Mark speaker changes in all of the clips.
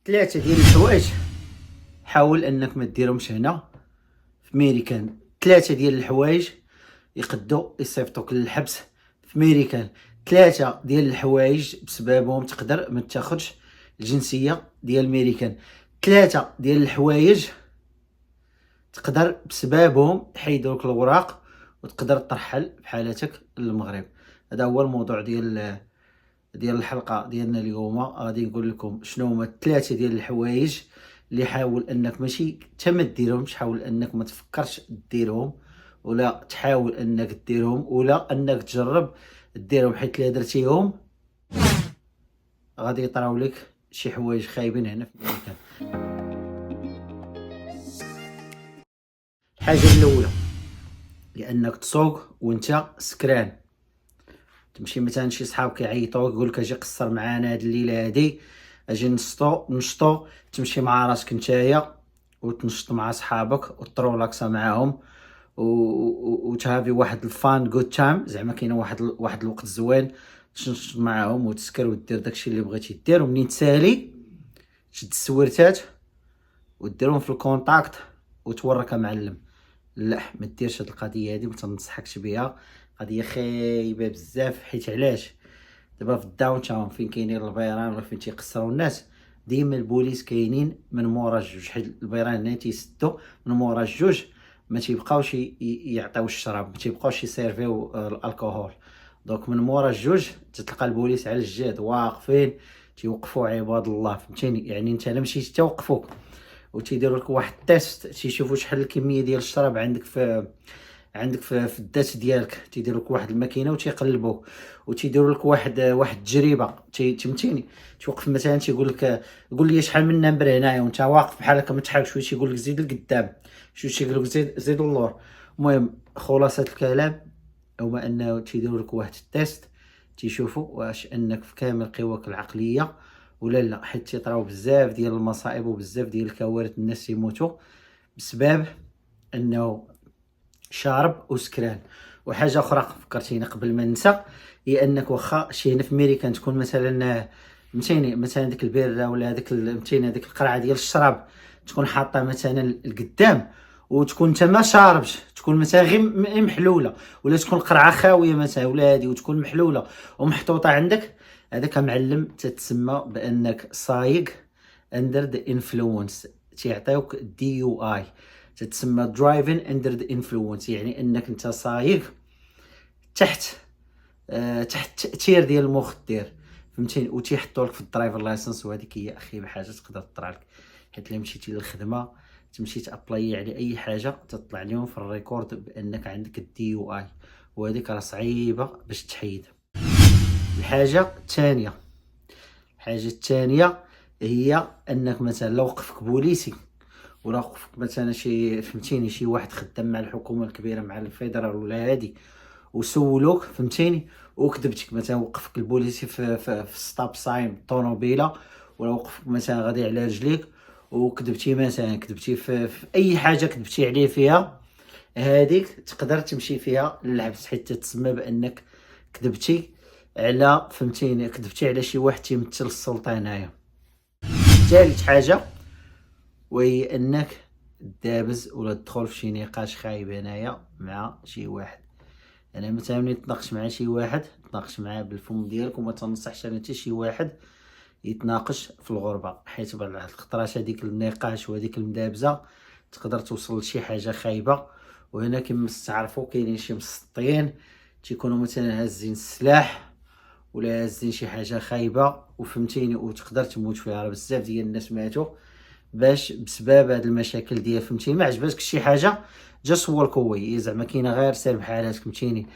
Speaker 1: ثلاثة ديال الحوايج حاول انك ما ديرهمش هنا في ميريكان. ثلاثة ديال الحوايج يقدو يصيفطوك للحبس في ميريكان. ثلاثة ديال الحوايج بسببهم تقدر ما تاخدش الجنسية ديال ميريكان. ثلاثة ديال الحوايج تقدر بسببهم يحيدوك الوراق وتقدر ترحل بحالتك للمغرب. هذا هو الموضوع ديال الحلقه ديالنا اليوم. غادي نقول لكم شنو هما ثلاثه ديال الحوايج اللي حاول انك ماشي حتى ما ديرهمش، حاول انك ما تفكرش ديرهم ولا تحاول انك ديرهم ولا انك تجرب ديرهم، حيت الا درتيهم غادي يطراو لك شي حوايج خايبين هنا في المكان. الحاجه الاولى لانك تسوق وانت سكران. تمشي مثلا شي صحاب كيعيطوك يقول لك اجي قصر معانا هاد الليله هادي، اجي نشطو، تمشي مع راسك نتايا وتنشط مع صحابك وترولاكسا معاهم وتهافي واحد الفان جود تايم، زعما كاينه واحد الوقت زوين تنشط معاهم وتسكر ودير داكشي اللي بغيتي دير. ومنين تسالي تشد السويرتات وديرهم في الكونتاكت وتورك معلم. لا ما ديرش هاد القضيه هادي، ما تنصحكش بها، قضيه خايبه بزاف. حيت علاش؟ دابا في الداون تاون فين كاينين البيران ولا فين تيقصروا الناس ديما البوليس كاينين من مورا الجوج، حيت البيران هنا تيسدوا من مورا الجوج، ما تيبقاوش يعطيو الشراب، ما تيبقاوش يسيرفيو الكحول. دونك من مورا الجوج تتلقى البوليس على الجهد واقفين تيوقفوا عباد الله، فهمتيني؟ يعني انت الا مشيتي توقفوك وتيديروا لك واحد التيست تيشوفوا شحال الكميه ديال الشراب عندك في الذات ديالك، تيديروا لك واحد الماكينه وتيقلبوك وتيديروا لك واحد التجربه. فهمتيني؟ توقف مثلا تيقول لك قول لي شحال من نمبر هنايا وانت واقف بحال هكا ما تحركش شويه، تيقول لك زيد لقدام شويه، تيقول لك زيد اللور. المهم خلاصه الكلام هو انه تيديروا لك واحد التيست تيشوفوا واش انك في كامل قواك العقليه ولا لا، حيت تيطراو بزاف ديال المصائب وبزاف ديال الكوارث، الناس يموتوا بسبب انه شارب وسكران. وحاجه اخرى فكرتيني قبل ما ننسى، هي انك واخا شي هنا في ميريكان تكون مثلا فهمتيني مثلا ديك البيره ولا هذيك فهمتيني هذيك القرعه ديال الشراب تكون حاطه مثلا القدام وتكون انت ما شاربش، تكون مثلا غير محلوله، ولا تكون القرعه خاويه مثلا ولا هذه وتكون محلوله ومحطوطه عندك، هذاك معلم تتسمى بانك سايق اندر ذا انفلونس، تيعطيوك دي يو اي، تتسمى درايفين اندر ذا انفلونس، يعني انك انت سايق تحت تاثير ديال المخدر، فهمتيني؟ وتيحطوا لك في الدرايفر لايسنس، وهذيك هي اخيب حاجه تقدر تطرا لك، حيت الا مشيتي للخدمه تمشي تابلاي على اي حاجه تطلع لهم في الريكورد بانك عندك الدي يو اي، وهذيك راه صعيبه باش تحيد. الحاجه الثانيه هي انك مثلا لو وقفك بوليسي ولا وقفك مثلا شي فهمتيني شي واحد خدام مع الحكومه الكبيره مع الفيدرال ولا هادي وسولوك فهمتيني وكذبتك، مثلا وقفك البوليسي في ستوب ساين بالطوموبيله، ولا وقفك مثلا غادي على رجليك وكذبتي مثلا في اي حاجه كذبتي عليه فيها، هذيك تقدر تمشي فيها للحبس، حيت تسمى بانك كذبتي على فهمتيني كذبتي على شي واحد تيمثل السلطه هنايا. ثالث حاجه وهي انك دابز ولا تدخل في شي نقاش خايب هنايا مع شي واحد. انا مثلا ملي تناقش مع شي واحد تناقش معاه بالفم ديالك، وما تنصحش انا حتى شي واحد يتناقش في الغربه، حيت بعض الخطرات هذيك النقاش وهذيك المدابزه تقدر توصل لشي حاجه خايبه. وهنا كما تعرفوا كاينين شي مسطين تيكونوا مثلا هازين السلاح ولا هازين شي حاجه خايبه وفهمتيني وتقدر تموت فيها. راه بزاف ديال الناس ماتوا بسبب هاد المشاكل ديال فهمتيني ما عجباتك شي حاجه جاست والك اواي، زعما كاينه غير سير بحالاتك فهمتيني.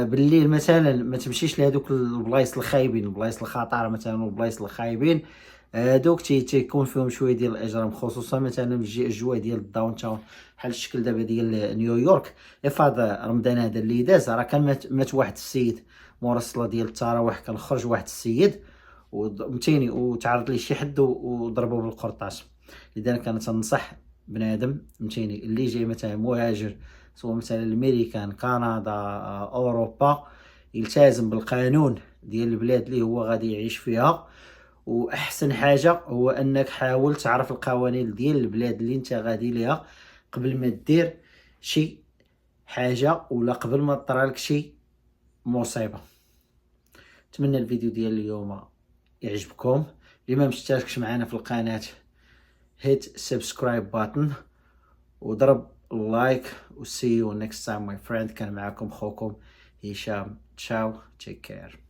Speaker 1: بالليل مثلا ما تمشيش لهذوك البلايص الخايبين، البلايص الخطره مثلا والبلايص الخايبين دوك تيكون فيهم شويه ديال الاجرام، خصوصا مثلا الجو ديال الداون تاون بحال الشكل دابا ديال نيويورك. فهاد رمضان هذا اللي داز راه كان مات واحد السيد مورا الصلاه ديال التراويح، كان خرج واحد السيد وفهمتيني وتعرض ليه شي حد وضربوه بالقرطاس. لذلك انا تنصح بنادم فهمتيني اللي جاي مثلا مهاجر سواء مثلا الميريكان كندا اوروبا يلتزم بالقانون ديال البلاد اللي هو غادي يعيش فيها، واحسن حاجه هو انك حاول تعرف القوانين ديال البلاد اللي انت غادي ليها قبل ما دير شي حاجه ولا قبل ما طرالك شي مصيبه. نتمنى الفيديو ديال اليوم يعجبكم. اللي ما مشتركش معنا في القناه hit subscribe button وضرب لايك و see you next time my friend. كان معكم خوكم هشام. تشاو. take care.